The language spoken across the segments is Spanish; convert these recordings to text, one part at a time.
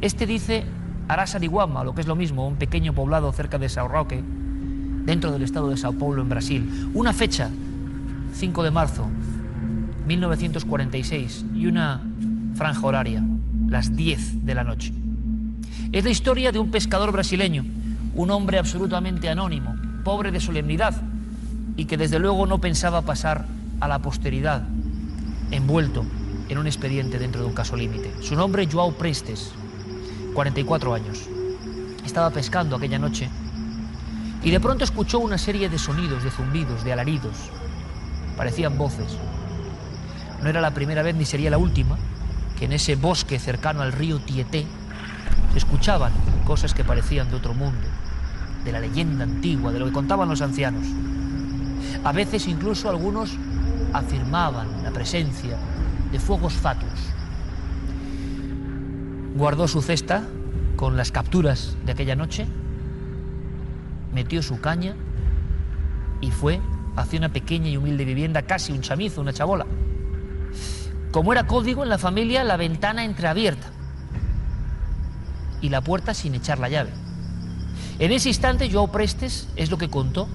Este dice Araçariguama, lo que es lo mismo, un pequeño poblado cerca de São Roque, dentro del estado de Sao Paulo, en Brasil. Una fecha, 5 de marzo, 1946, y una franja horaria, las 10 de la noche. Es la historia de un pescador brasileño, un hombre absolutamente anónimo, pobre de solemnidad, y que desde luego no pensaba pasar a la posteridad, envuelto en un expediente dentro de un caso límite. Su nombre, João Prestes, 44 años. Estaba pescando aquella noche y de pronto escuchó una serie de sonidos, de zumbidos, de alaridos. Parecían voces. No era la primera vez ni sería la última que en ese bosque cercano al río Tieté se escuchaban cosas que parecían de otro mundo, de la leyenda antigua, de lo que contaban los ancianos. A veces incluso algunos afirmaban la presencia de fuegos fatuos. Guardó su cesta con las capturas de aquella noche, metió su caña y fue hacia una pequeña y humilde vivienda, casi un chamizo, una chabola. Como era código en la familia, la ventana entreabierta y la puerta sin echar la llave. En ese instante, João Prestes, es lo que contó,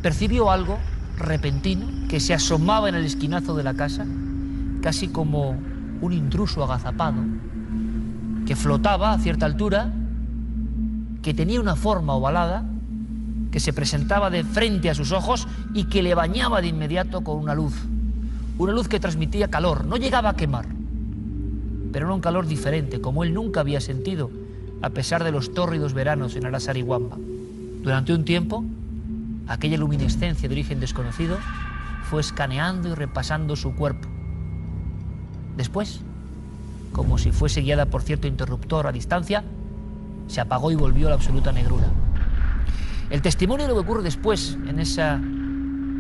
percibió algo repentino que se asomaba en el esquinazo de la casa, casi como un intruso agazapado, que flotaba a cierta altura, que tenía una forma ovalada, que se presentaba de frente a sus ojos y que le bañaba de inmediato con una luz que transmitía calor, no llegaba a quemar, pero era un calor diferente, como él nunca había sentido, a pesar de los tórridos veranos en Araçariguama. Durante un tiempo, aquella luminiscencia de origen desconocido fue escaneando y repasando su cuerpo. Después, como si fuese guiada por cierto interruptor a distancia, se apagó y volvió a la absoluta negrura. El testimonio de lo que ocurre después en esa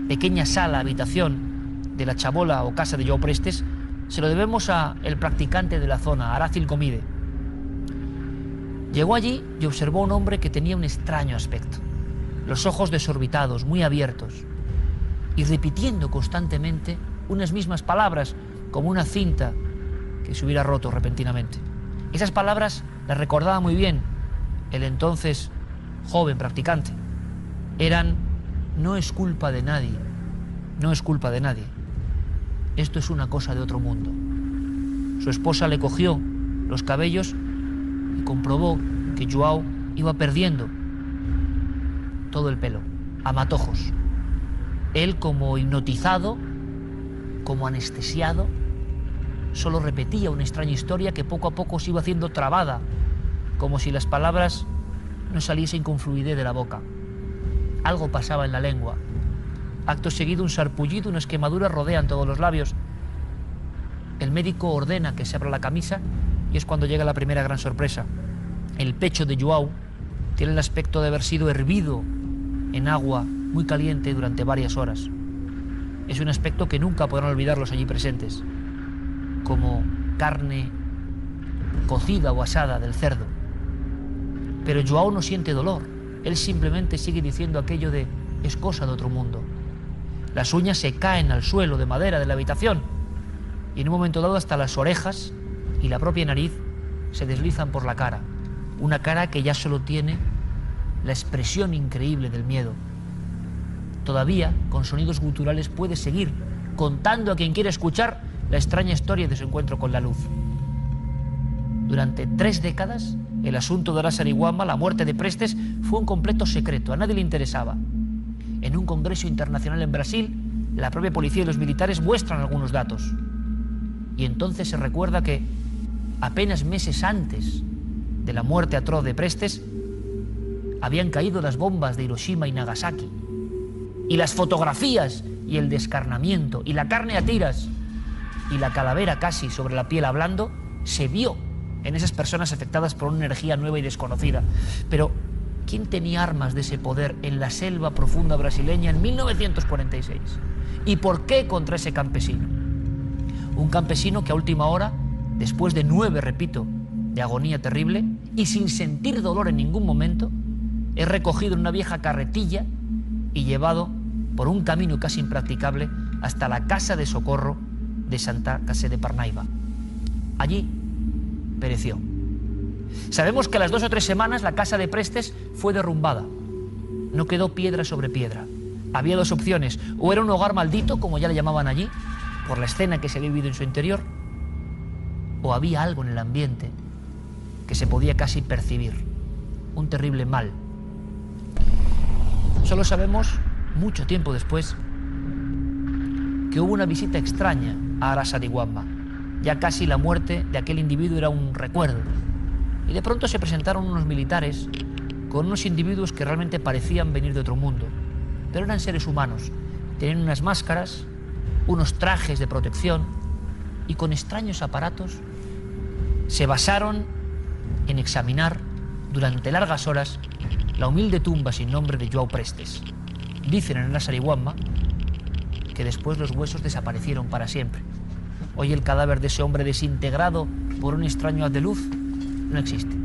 pequeña sala, habitación de la chabola o casa de João Prestes, se lo debemos a el practicante de la zona, Arácil Gomide. Llegó allí y observó a un hombre que tenía un extraño aspecto, los ojos desorbitados, muy abiertos, y repitiendo constantemente unas mismas palabras, como una cinta que se hubiera roto repentinamente. Esas palabras las recordaba muy bien el entonces joven practicante. Eran: no es culpa de nadie, no es culpa de nadie. Esto es una cosa de otro mundo. Su esposa le cogió los cabellos y comprobó que João iba perdiendo todo el pelo, a matojos. Él, como hipnotizado, como anestesiado, solo repetía una extraña historia que poco a poco se iba haciendo trabada, como si las palabras no saliesen con fluidez de la boca. Algo pasaba en la lengua. Acto seguido, un sarpullido, unas quemaduras rodean todos los labios. El médico ordena que se abra la camisa y es cuando llega la primera gran sorpresa. El pecho de João tiene el aspecto de haber sido hervido en agua muy caliente durante varias horas. Es un aspecto que nunca podrán olvidar los allí presentes, como carne cocida o asada del cerdo. Pero João no siente dolor. Él simplemente sigue diciendo aquello de: es cosa de otro mundo. Las uñas se caen al suelo de madera de la habitación y en un momento dado hasta las orejas y la propia nariz se deslizan por la cara. Una cara que ya solo tiene la expresión increíble del miedo. Todavía, con sonidos guturales, puede seguir contando a quien quiera escuchar la extraña historia de su encuentro con la luz. Durante 3 décadas, el asunto de Araçariguama, la muerte de Prestes, fue un completo secreto, a nadie le interesaba. En un congreso internacional en Brasil, la propia policía y los militares muestran algunos datos. Y entonces se recuerda que apenas meses antes de la muerte atroz de Prestes, habían caído las bombas de Hiroshima y Nagasaki. Y las fotografías y el descarnamiento y la carne a tiras y la calavera casi sobre la piel hablando se vio en esas personas afectadas por una energía nueva y desconocida. Pero ¿quién tenía armas de ese poder en la selva profunda brasileña en 1946? ¿Y por qué contra ese campesino? Un campesino que a última hora, después de 9, repito, de agonía terrible y sin sentir dolor en ningún momento, es recogido en una vieja carretilla y llevado por un camino casi impracticable hasta la casa de socorro de Santa Casa de Parnaíba. Allí pereció. Sabemos que a las 2 o 3 semanas la casa de Prestes fue derrumbada. No quedó piedra sobre piedra. Había dos opciones: o era un hogar maldito, como ya le llamaban allí, por la escena que se había vivido en su interior, o había algo en el ambiente que se podía casi percibir, un terrible mal. Solo sabemos, mucho tiempo después, que hubo una visita extraña a Arasarihuamba. Ya casi la muerte de aquel individuo era un recuerdo. Y de pronto se presentaron unos militares con unos individuos que realmente parecían venir de otro mundo, pero eran seres humanos. Tenían unas máscaras, unos trajes de protección, y con extraños aparatos se basaron en examinar durante largas horas la humilde tumba sin nombre de João Prestes. Dicen en Arasarihuamba que después los huesos desaparecieron para siempre. Hoy el cadáver de ese hombre desintegrado por un extraño haz de luz no existe.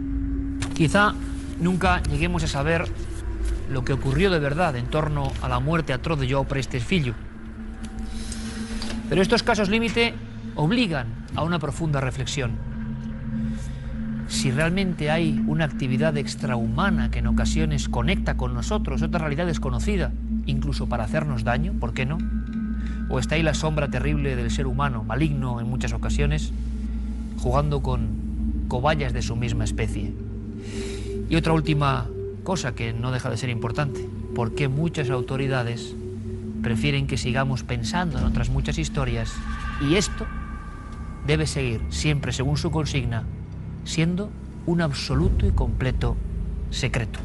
Quizá nunca lleguemos a saber lo que ocurrió de verdad en torno a la muerte atroz de João Prestes Filho. Pero estos casos límite obligan a una profunda reflexión. Si realmente hay una actividad extrahumana que en ocasiones conecta con nosotros, otra realidad desconocida, incluso para hacernos daño, ¿por qué no? O está ahí la sombra terrible del ser humano, maligno en muchas ocasiones, jugando con cobayas de su misma especie. Y otra última cosa que no deja de ser importante: ¿por qué muchas autoridades prefieren que sigamos pensando en otras muchas historias? Y esto debe seguir, siempre según su consigna, siendo un absoluto y completo secreto.